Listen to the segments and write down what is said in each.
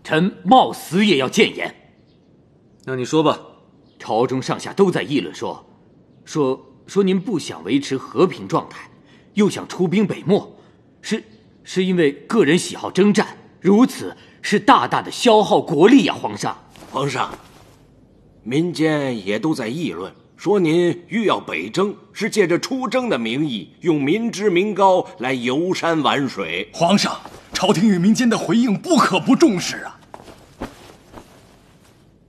臣冒死也要谏言。那你说吧。朝中上下都在议论说您不想维持和平状态，又想出兵北漠，是因为个人喜好征战，如此是大大的消耗国力呀，皇上。皇上，民间也都在议论，说您欲要北征，是借着出征的名义，用民脂民膏来游山玩水。皇上，朝廷与民间的回应不可不重视啊！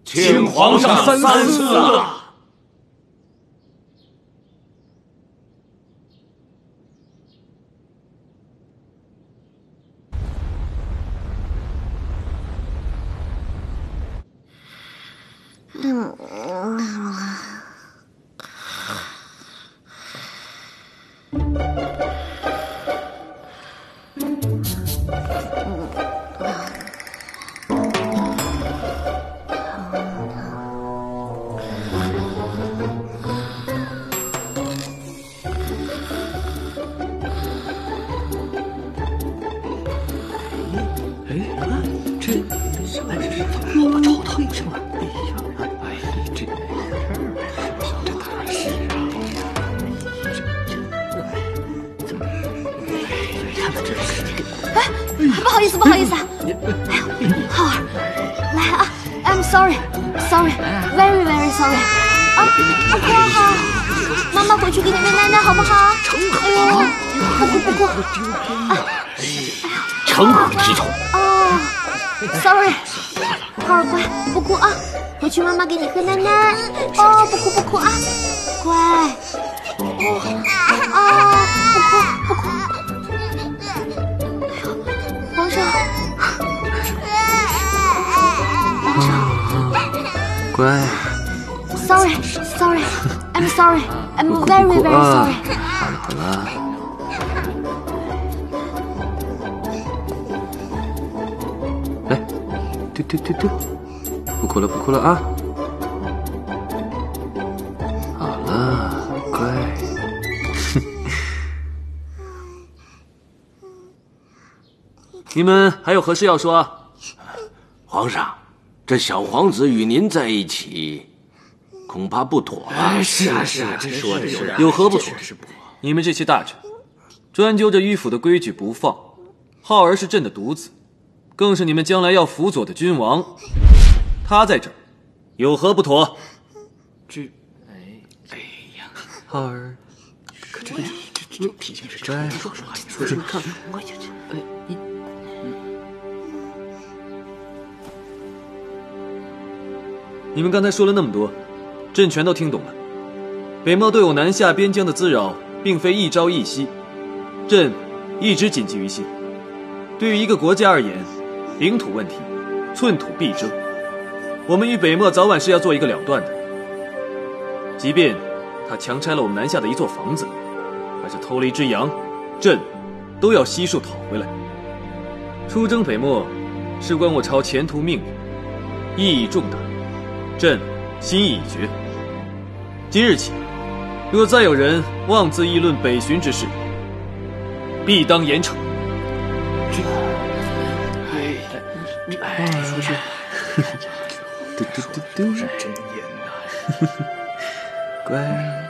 请皇上三思啊！不好意思，哎呀，浩儿，来啊 ，I'm sorry，very sorry。啊，不哭好，妈妈回去给你喂奶奶好不好？哎呦，不哭，成何体统！哦 ，sorry， 浩儿乖，不哭啊，回去妈妈给你喝奶奶。哦，不哭啊，乖。啊，不哭。皇上，乖。Sorry，I'm sorry，I'm very sorry。好了。来，对，不哭了啊！好了，乖。你们还有何事要说啊？皇上，这小皇子与您在一起，恐怕不妥吧？是啊，这说的是有何不妥？你们这些大臣，专揪着迂腐的规矩不放。浩儿是朕的独子，更是你们将来要辅佐的君王，他在这儿，有何不妥？哎呀，浩儿，可这脾气是真说话，你看，你们刚才说了那么多，朕全都听懂了。北漠对我南下边疆的滋扰，并非一朝一夕，朕一直谨记于心。对于一个国家而言，领土问题，寸土必争。我们与北漠早晚是要做一个了断的。即便他强拆了我们南下的一座房子，还是偷了一只羊，朕都要悉数讨回来。出征北漠，事关我朝前途命运，意义重大。朕心意已决，今日起，若再有人妄自议论北巡之事，必当严惩。出去，真严呐！乖。